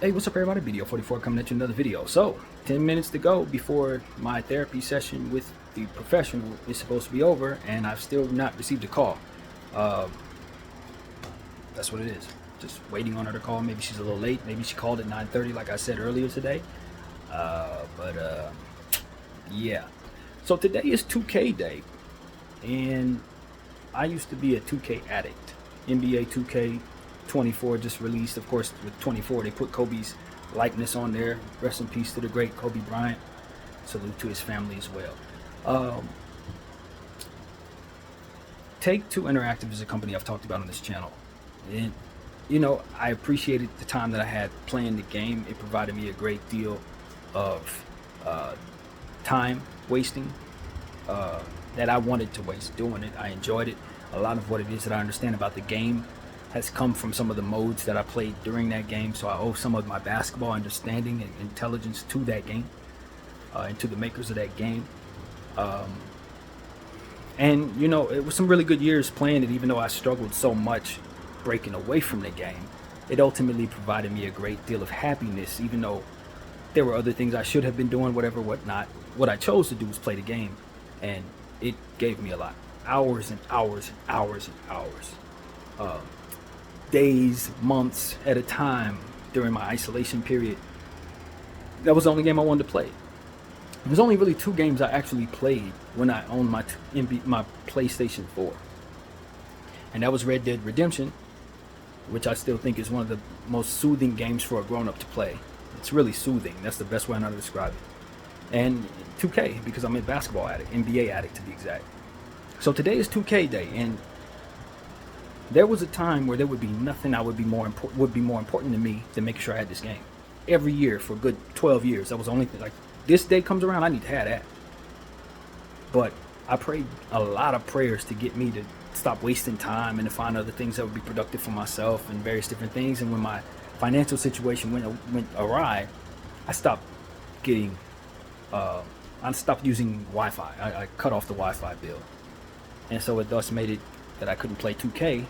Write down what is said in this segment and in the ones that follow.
Hey, what's up everybody? BDF 44 coming at you another video. So, 10 minutes to go before my therapy session with the professional is supposed to be over, and I've still not received a call. Uh, that's what it is. Just waiting on her to call. Maybe she's a little late. Maybe she called at 9:30 like I said earlier today. Yeah. So today is 2K day, and I used to be a 2K addict. NBA 2K 24 just released. Of course, with 24, they put Kobe's likeness on there. Rest in peace to the great Kobe Bryant. Salute to his family as well. Take Two Interactive is a company I've talked about on this channel. And, I appreciated the time that I had playing the game. It provided me a great deal of time wasting that I wanted to waste doing it. I enjoyed it. A lot of what it is that I understand about the game has come from some of the modes that I played during that game. So I owe some of my basketball understanding and intelligence to that game and to the makers of that game. And it was some really good years playing it, even though I struggled so much breaking away from the game. It ultimately provided me a great deal of happiness, even though there were other things I should have been doing, whatever, whatnot. What I chose to do was play the game, and it gave me a lot. Hours and hours and hours and hours. Days, months at a time during my isolation period. That was the only game I wanted to play. There's only really two games I actually played when I owned my PlayStation 4. And that was Red Dead Redemption, which I still think is one of the most soothing games for a grown-up to play. It's really soothing. That's the best way I know to describe it. And 2K, because I'm a basketball addict, NBA addict to be exact. So today is 2K day, and there was a time where there would be nothing would be more important to me than making sure I had this game. Every year for a good 12 years, that was the only thing. Like, this day comes around, I need to have that. But I prayed a lot of prayers to get me to stop wasting time and to find other things that would be productive for myself and various different things. And when my financial situation went awry, I stopped getting, I stopped using Wi-Fi. I cut off the Wi-Fi bill. And so it thus made it that I couldn't play 2K.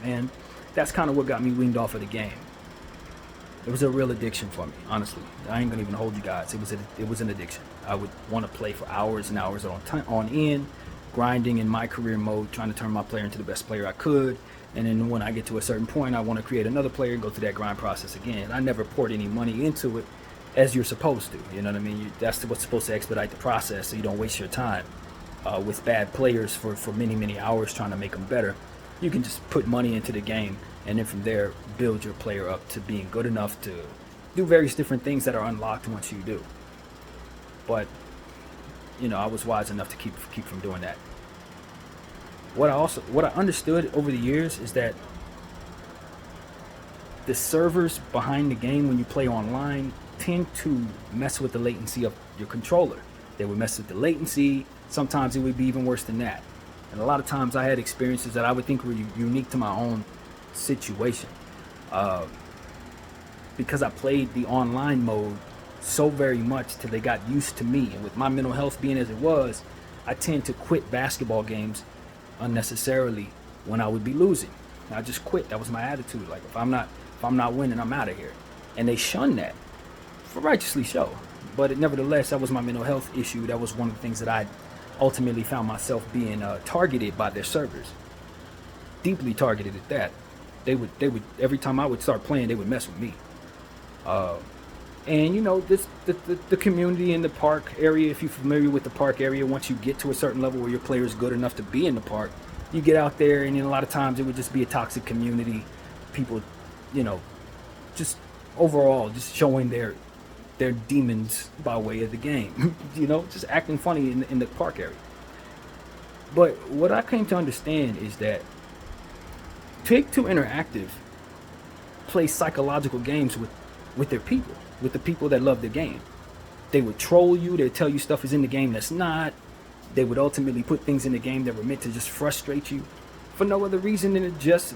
And that's kind of what got me weaned off of the game. It was a real addiction for me, honestly. I ain't gonna even hold you guys. It was an addiction. I would want to play for hours and hours on end, grinding in my career mode, trying to turn my player into the best player I could. And then when I get to a certain point, I want to create another player and go through that grind process again. I never poured any money into it as you're supposed to. You know what I mean? That's what's supposed to expedite the process so you don't waste your time with bad players for many, many hours trying to make them better. You can just put money into the game and then from there build your player up to being good enough to do various different things that are unlocked once you do. But I was wise enough to keep from doing that. What I understood over the years is that the servers behind the game when you play online tend to mess with the latency of your controller. They would mess with the latency. Sometimes it would be even worse than that. And a lot of times I had experiences that I would think were unique to my own situation. Because I played the online mode so very much till they got used to me. And with my mental health being as it was, I tend to quit basketball games unnecessarily when I would be losing. I just quit. That was my attitude. Like if I'm not winning, I'm out of here. And they shun that, for righteously so. But nevertheless, that was my mental health issue. That was one of the things that I ultimately found myself being targeted by their servers. Deeply targeted at that. They would every time I would start playing, they would mess with me. And the community in the park area, if you're familiar with the park area, once you get to a certain level where your player is good enough to be in the park, you get out there and a lot of times it would just be a toxic community. People, just overall just showing their demons by way of the game. Just acting funny in the park area. But what I came to understand is that Take Two Interactive plays psychological games with their people, with the people that love the game. They would troll you. They'd tell you stuff is in the game that's not. They would ultimately put things in the game that were meant to just frustrate you for no other reason than to just,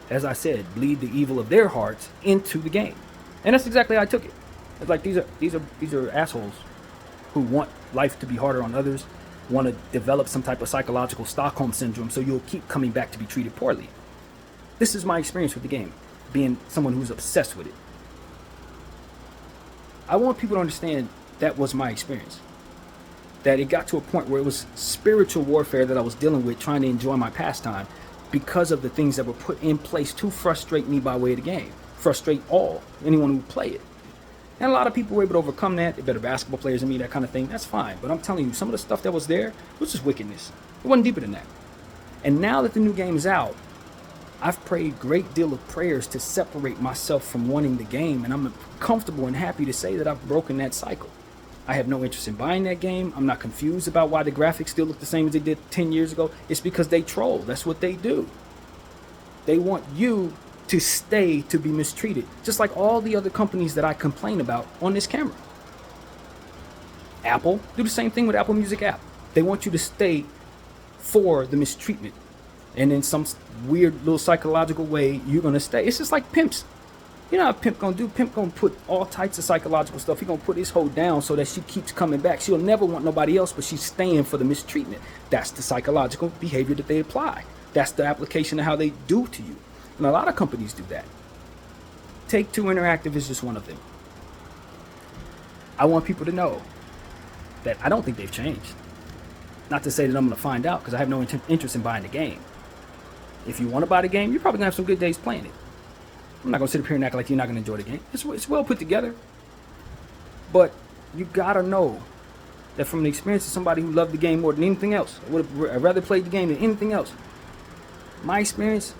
as I said, bleed the evil of their hearts into the game. And that's exactly how I took it. It's like these are assholes who want life to be harder on others, want to develop some type of psychological Stockholm syndrome so you'll keep coming back to be treated poorly. This is my experience with the game, being someone who's obsessed with it. I want people to understand that was my experience. That it got to a point where it was spiritual warfare that I was dealing with, trying to enjoy my pastime because of the things that were put in place to frustrate me by way of the game, frustrate anyone who would play it. And a lot of people were able to overcome that. They're better basketball players than me, that kind of thing. That's fine. But I'm telling you, some of the stuff that was there was just wickedness. It wasn't deeper than that. And now that the new game is out, I've prayed a great deal of prayers to separate myself from wanting the game. And I'm comfortable and happy to say that I've broken that cycle. I have no interest in buying that game. I'm not confused about why the graphics still look the same as they did 10 years ago. It's because they troll. That's what they do. They want you to stay to be mistreated, just like all the other companies that I complain about on this camera. Apple do the same thing with Apple Music app. They want you to stay for the mistreatment, and in some weird little psychological way you're gonna stay. It's just like pimps. You know how pimp gonna do? Pimp gonna put all types of psychological stuff. He gonna put his hoe down so that she keeps coming back. She'll never want nobody else, but she's staying for the mistreatment. That's the psychological behavior that they apply. That's the application of how they do to you. And a lot of companies do that. Take-Two Interactive is just one of them. I want people to know that I don't think they've changed. Not to say that I'm going to find out, because I have no interest in buying the game. If you want to buy the game, you're probably going to have some good days playing it. I'm not going to sit up here and act like you're not going to enjoy the game. It's well put together. But you got to know that from the experience of somebody who loved the game more than anything else, I'd rather play the game than anything else, my experience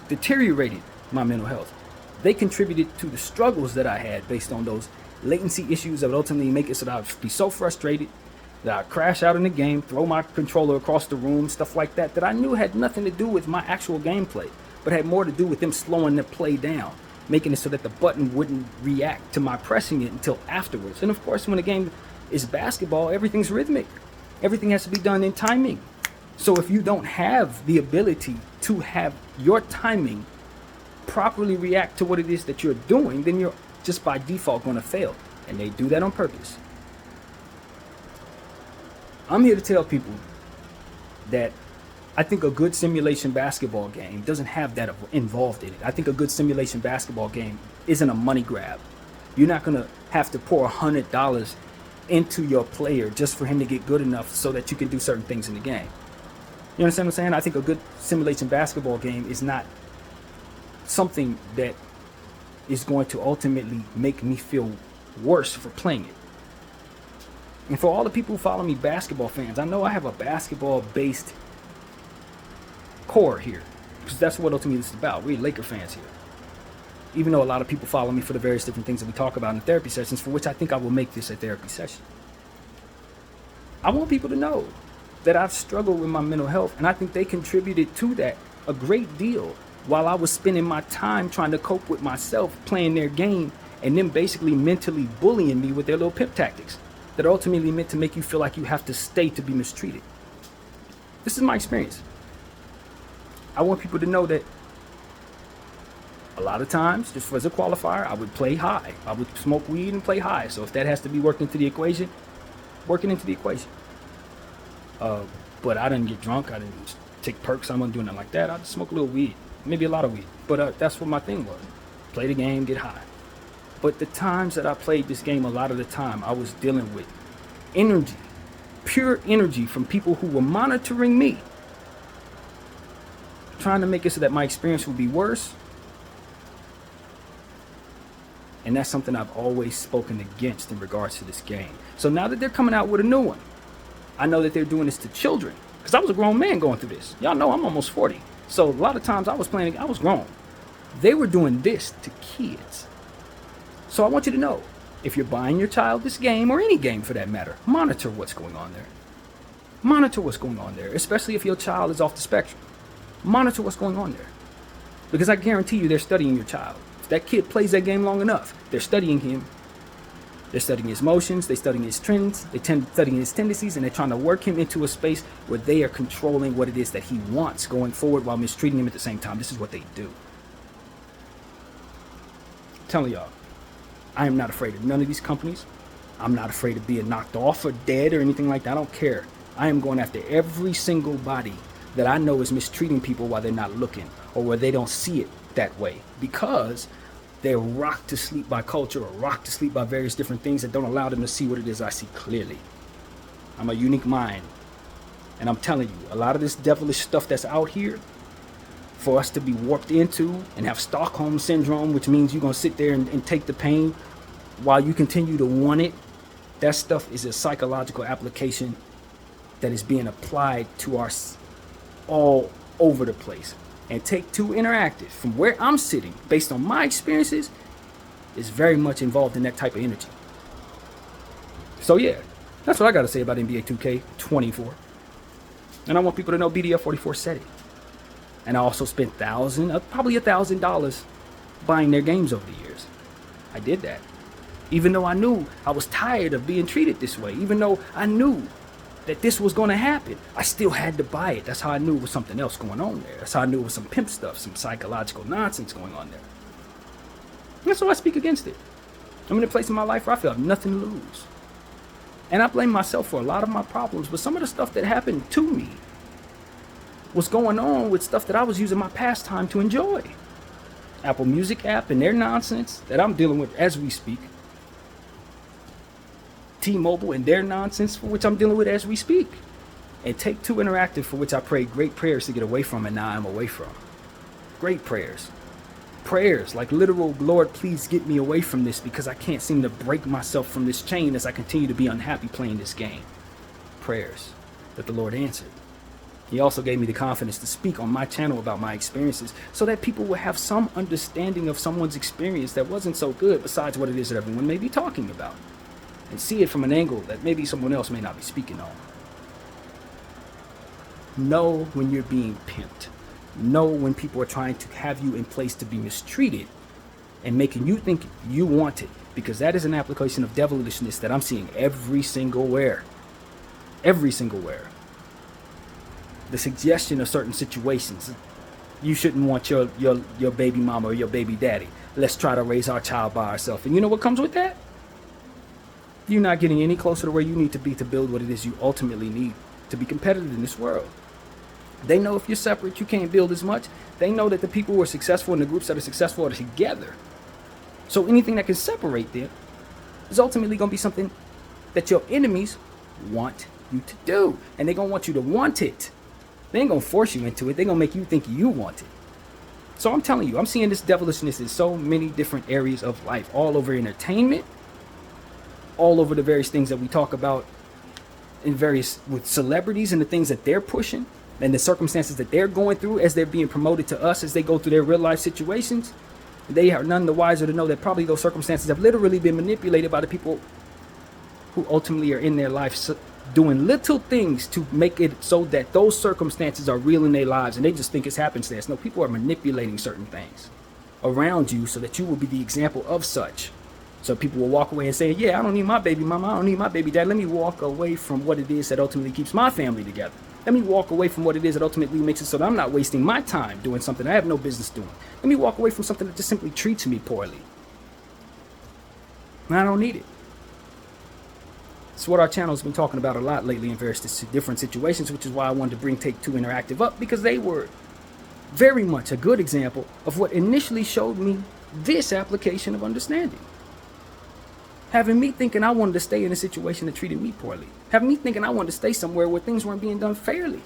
deteriorated my mental health. They contributed to the struggles that I had based on those latency issues that would ultimately make it so that I would be so frustrated that I'd crash out in the game, throw my controller across the room, stuff like that, that I knew had nothing to do with my actual gameplay, but had more to do with them slowing the play down, making it so that the button wouldn't react to my pressing it until afterwards. And of course, when a game is basketball, everything's rhythmic. Everything has to be done in timing. So if you don't have the ability to have your timing properly react to what it is that you're doing, then you're just by default going to fail. And they do that on purpose. I'm here to tell people that I think a good simulation basketball game doesn't have that involved in it. I think a good simulation basketball game isn't a money grab. You're not going to have to pour $100 into your player just for him to get good enough so that you can do certain things in the game. You understand what I'm saying? I think a good simulation basketball game is not something that is going to ultimately make me feel worse for playing it. And for all the people who follow me, basketball fans, I know I have a basketball-based core here, because that's what ultimately this is about. We're Laker fans here. Even though a lot of people follow me for the various different things that we talk about in the therapy sessions, for which I think I will make this a therapy session. I want people to know that I've struggled with my mental health, and I think they contributed to that a great deal while I was spending my time trying to cope with myself playing their game, and them basically mentally bullying me with their little pimp tactics that are ultimately meant to make you feel like you have to stay to be mistreated. This is my experience. I want people to know that a lot of times, just as a qualifier, I would play high. I would smoke weed and play high. So if that has to be worked into the equation, work it into the equation. But I didn't get drunk. I didn't take perks. I'm not doing nothing like that. I just smoke a little weed, maybe a lot of weed. But that's what my thing was. Play the game, get high. But the times that I played this game, a lot of the time, I was dealing with energy, pure energy from people who were monitoring me, trying to make it so that my experience would be worse. And that's something I've always spoken against in regards to this game. So now that they're coming out with a new one, I know that they're doing this to children, because I was a grown man going through this. Y'all know I'm almost 40. So a lot of times I was playing, I was grown. They were doing this to kids. So I want you to know, if you're buying your child this game, or any game for that matter, monitor what's going on there. Monitor what's going on there, especially if your child is off the spectrum. Monitor what's going on there. Because I guarantee you they're studying your child. If that kid plays that game long enough, they're studying him. They're studying his emotions, they're studying his trends, they're studying his tendencies, and they're trying to work him into a space where they are controlling what it is that he wants going forward while mistreating him at the same time. This is what they do. I'm telling y'all, I am not afraid of none of these companies. I'm not afraid of being knocked off or dead or anything like that. I don't care. I am going after every single body that I know is mistreating people while they're not looking, or where they don't see it that way, because They're rocked to sleep by culture or rocked to sleep by various different things that don't allow them to see what it is I see clearly. I'm a unique mind. And I'm telling you, a lot of this devilish stuff that's out here, for us to be warped into and have Stockholm syndrome, which means you're going to sit there and take the pain while you continue to want it, that stuff is a psychological application that is being applied to us all over the place. And Take Two Interactive, from where I'm sitting, based on my experiences, is very much involved in that type of energy. So yeah, that's what I got to say about NBA 2K24. And I want people to know BDF 44 said it. And I also spent probably $1,000 buying their games over the years. I did that. Even though I knew I was tired of being treated this way, even though I knew that this was going to happen, I still had to buy it. That's how I knew it was something else going on there. That's how I knew it was some pimp stuff, some psychological nonsense going on there. And so I speak against it. I'm in a place in my life where I feel I have nothing to lose. And I blame myself for a lot of my problems, but some of the stuff that happened to me was going on with stuff that I was using my pastime to enjoy. Apple Music app and their nonsense that I'm dealing with as we speak. T-Mobile and their nonsense for which I'm dealing with as we speak. And Take Two Interactive, for which I prayed great prayers to get away from, and now I'm away from. Great prayers. Prayers like literal, Lord, please get me away from this because I can't seem to break myself from this chain as I continue to be unhappy playing this game. Prayers that the Lord answered. He also gave me the confidence to speak on my channel about my experiences so that people will have some understanding of someone's experience that wasn't so good besides what it is that everyone may be talking about, and see it from an angle that maybe someone else may not be speaking on. Know when you're being pimped. Know when people are trying to have you in place to be mistreated and making you think you want it, because that is an application of devilishness that I'm seeing every single where. Every single where. The suggestion of certain situations. You shouldn't want your baby mama or your baby daddy. Let's try to raise our child by ourselves. And you know what comes with that? You're not getting any closer to where you need to be to build what it is you ultimately need to be competitive in this world. They know if you're separate, you can't build as much. They know that the people who are successful and the groups that are successful are together. So anything that can separate them is ultimately going to be something that your enemies want you to do. And they're going to want you to want it. They ain't going to force you into it. They're going to make you think you want it. So I'm telling you, I'm seeing this devilishness in so many different areas of life, all over entertainment, all over the various things that we talk about in various with celebrities and the things that they're pushing and the circumstances that they're going through as they're being promoted to us as they go through their real life situations. They are none the wiser to know that probably those circumstances have literally been manipulated by the people who ultimately are in their life doing little things to make it so that those circumstances are real in their lives and they just think it's happenstance. No, people are manipulating certain things around you so that you will be the example of such. So people will walk away and say, yeah, I don't need my baby mama, I don't need my baby dad. Let me walk away from what it is that ultimately keeps my family together. Let me walk away from what it is that ultimately makes it so that I'm not wasting my time doing something I have no business doing. Let me walk away from something that just simply treats me poorly. And I don't need it. It's what our channel's been talking about a lot lately in various different situations, which is why I wanted to bring Take Two Interactive up, because they were very much a good example of what initially showed me this application of understanding. Having me thinking I wanted to stay in a situation that treated me poorly. Having me thinking I wanted to stay somewhere where things weren't being done fairly.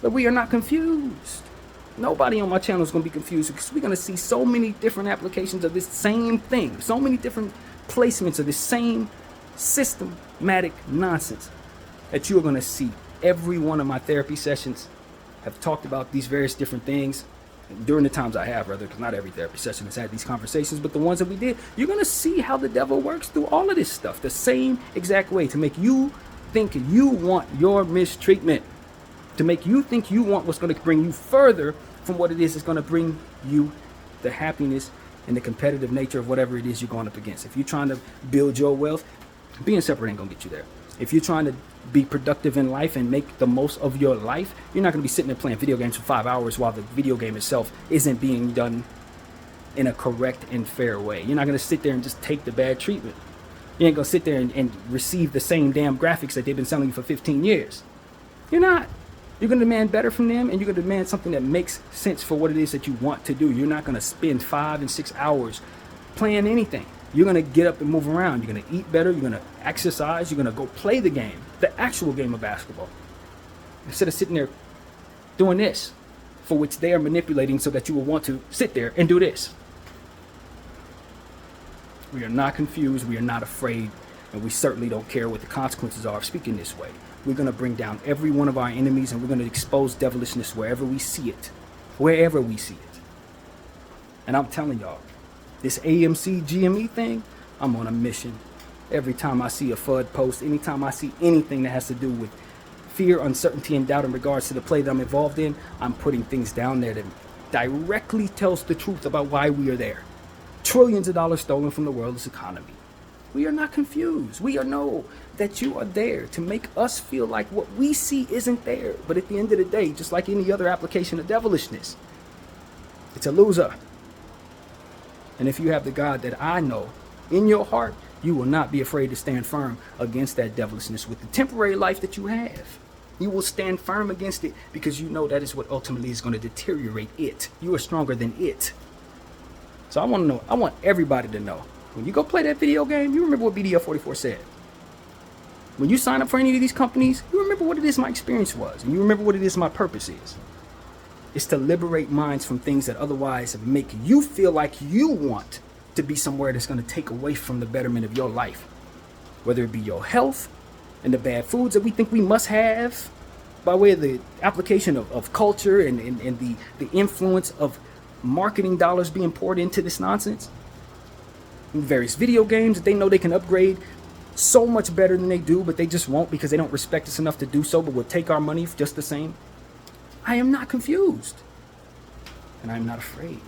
But we are not confused. Nobody on my channel is going to be confused because we're going to see so many different applications of this same thing. So many different placements of this same systematic nonsense that you are going to see. Every one of my therapy sessions have talked about these various different things. During the times I have, rather, because not every therapy session has had these conversations, but the ones that we did, you're going to see how the devil works through all of this stuff the same exact way to make you think you want your mistreatment, to make you think you want what's going to bring you further from what it is that's going to bring you the happiness and the competitive nature of whatever it is you're going up against. If you're trying to build your wealth, being separate ain't going to get you there. If you're trying to be productive in life and make the most of your life, you're not going to be sitting there playing video games for 5 hours while the video game itself isn't being done in a correct and fair way. You're not going to sit there and just take the bad treatment. You ain't going to sit there and receive the same damn graphics that they've been selling you for 15 years. You're not. You're going to demand better from them, and you're going to demand something that makes sense for what it is that you want to do. You're not going to spend 5 and 6 hours playing anything. You're going to get up and move around. You're going to eat better. You're going to exercise. You're going to go play the game, the actual game of basketball, instead of sitting there doing this, for which they are manipulating so that you will want to sit there and do this. We are not confused. We are not afraid. And we certainly don't care what the consequences are of speaking this way. We're going to bring down every one of our enemies, and we're going to expose devilishness wherever we see it. Wherever we see it. And I'm telling y'all, this AMC GME thing, I'm on a mission. Every time I see a FUD post, anytime I see anything that has to do with fear, uncertainty, and doubt in regards to the play that I'm involved in, I'm putting things down there that directly tells the truth about why we are there. Trillions of dollars stolen from the world's economy. We are not confused. We know that you are there to make us feel like what we see isn't there. But at the end of the day, just like any other application of devilishness, it's a loser. And if you have the God that I know in your heart, you will not be afraid to stand firm against that devilishness with the temporary life that you have. You will stand firm against it because you know that is what ultimately is going to deteriorate it. You are stronger than it. So I want everybody to know, when you go play that video game, you remember what BDF 44 said. When you sign up for any of these companies, you remember what it is my experience was, and you remember what it is my purpose is. It's to liberate minds from things that otherwise make you feel like you want to be somewhere that's going to take away from the betterment of your life. Whether it be your health and the bad foods that we think we must have by way of the application of culture and the influence of marketing dollars being poured into this nonsense. Various video games that they know they can upgrade so much better than they do, but they just won't because they don't respect us enough to do so, but will take our money just the same. I am not confused, and I'm not afraid.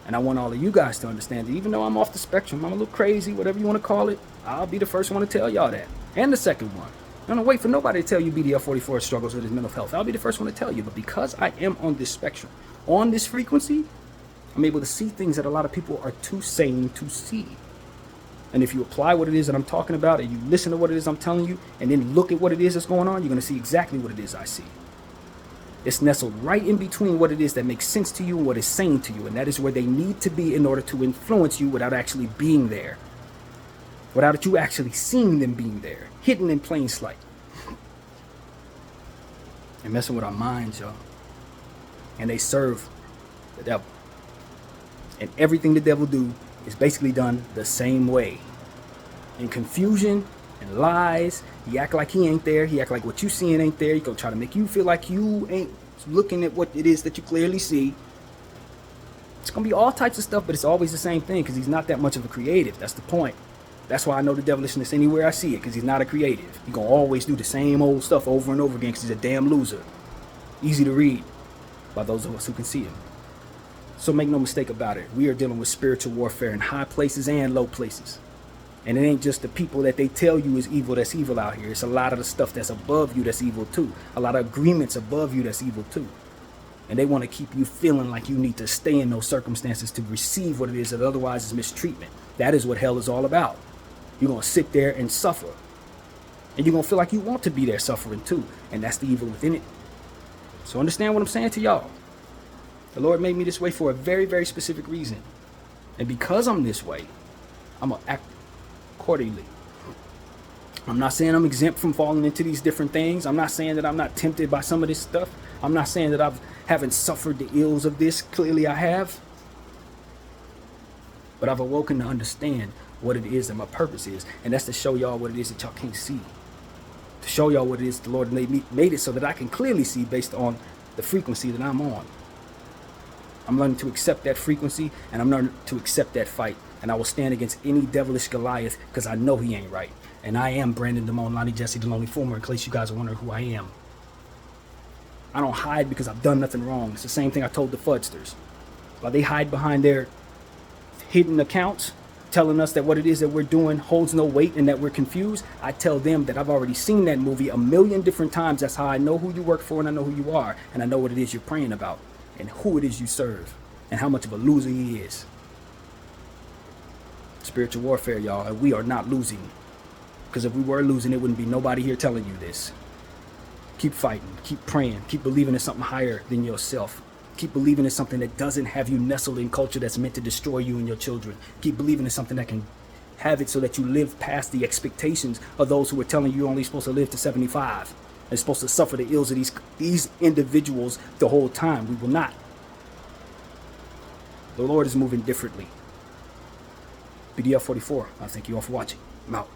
And I want all of you guys to understand that even though I'm off the spectrum, I'm a little crazy, whatever you want to call it, I'll be the first one to tell y'all that. And the second one. I don't wait for nobody to tell you BDF 44 struggles with his mental health. I'll be the first one to tell you. But because I am on this spectrum, on this frequency, I'm able to see things that a lot of people are too sane to see. And if you apply what it is that I'm talking about, and you listen to what it is I'm telling you, and then look at what it is that's going on, you're going to see exactly what it is I see. It's nestled right in between what it is that makes sense to you and what is sane to you. And that is where they need to be in order to influence you without actually being there. Without you actually seeing them being there. Hidden in plain sight. And messing with our minds, y'all. And they serve the devil. And everything the devil do is basically done the same way. In confusion and lies. He act like he ain't there. He act like what you seeing ain't there. He gonna try to make you feel like you ain't looking at what it is that you clearly see. It's gonna be all types of stuff, but it's always the same thing because he's not that much of a creative. That's the point. That's why I know the devilishness anywhere I see it, because he's not a creative. He's gonna always do the same old stuff over and over again because he's a damn loser. Easy to read by those of us who can see him. So make no mistake about it. We are dealing with spiritual warfare in high places and low places. And it ain't just the people that they tell you is evil that's evil out here. It's a lot of the stuff that's above you that's evil too. A lot of agreements above you that's evil too. And they want to keep you feeling like you need to stay in those circumstances to receive what it is that otherwise is mistreatment. That is what hell is all about. You're going to sit there and suffer. And you're going to feel like you want to be there suffering too. And that's the evil within it. So understand what I'm saying to y'all. The Lord made me this way for a very, very specific reason. And because I'm this way, I'm going to act accordingly. I'm not saying I'm exempt from falling into these different things. I'm not saying that I'm not tempted by some of this stuff. I'm not saying that I haven't suffered the ills of this. Clearly I have. But I've awoken to understand what it is that my purpose is. And that's to show y'all what it is that y'all can't see. To show y'all what it is the Lord made it so that I can clearly see based on the frequency that I'm on. I'm learning to accept that frequency, and I'm learning to accept that fight. And I will stand against any devilish Goliath because I know he ain't right. And I am Brandon Damone, Lonnie Jesse, the Lonely Former, in case you guys are wondering who I am. I don't hide because I've done nothing wrong. It's the same thing I told the Fudsters. While they hide behind their hidden accounts, telling us that what it is that we're doing holds no weight and that we're confused, I tell them that I've already seen that movie a million different times. That's how I know who you work for and I know who you are. And I know what it is you're praying about and who it is you serve and how much of a loser he is. Spiritual warfare, y'all, and we are not losing. Because if we were losing, it wouldn't be nobody here telling you this. Keep fighting, keep praying, keep believing in something higher than yourself. Keep believing in something that doesn't have you nestled in culture that's meant to destroy you and your children. Keep believing in something that can have it so that you live past the expectations of those who are telling you you're only supposed to live to 75 and supposed to suffer the ills of these individuals the whole time. We will not. The Lord is moving differently. BDF 44, I thank you all for watching. I'm out.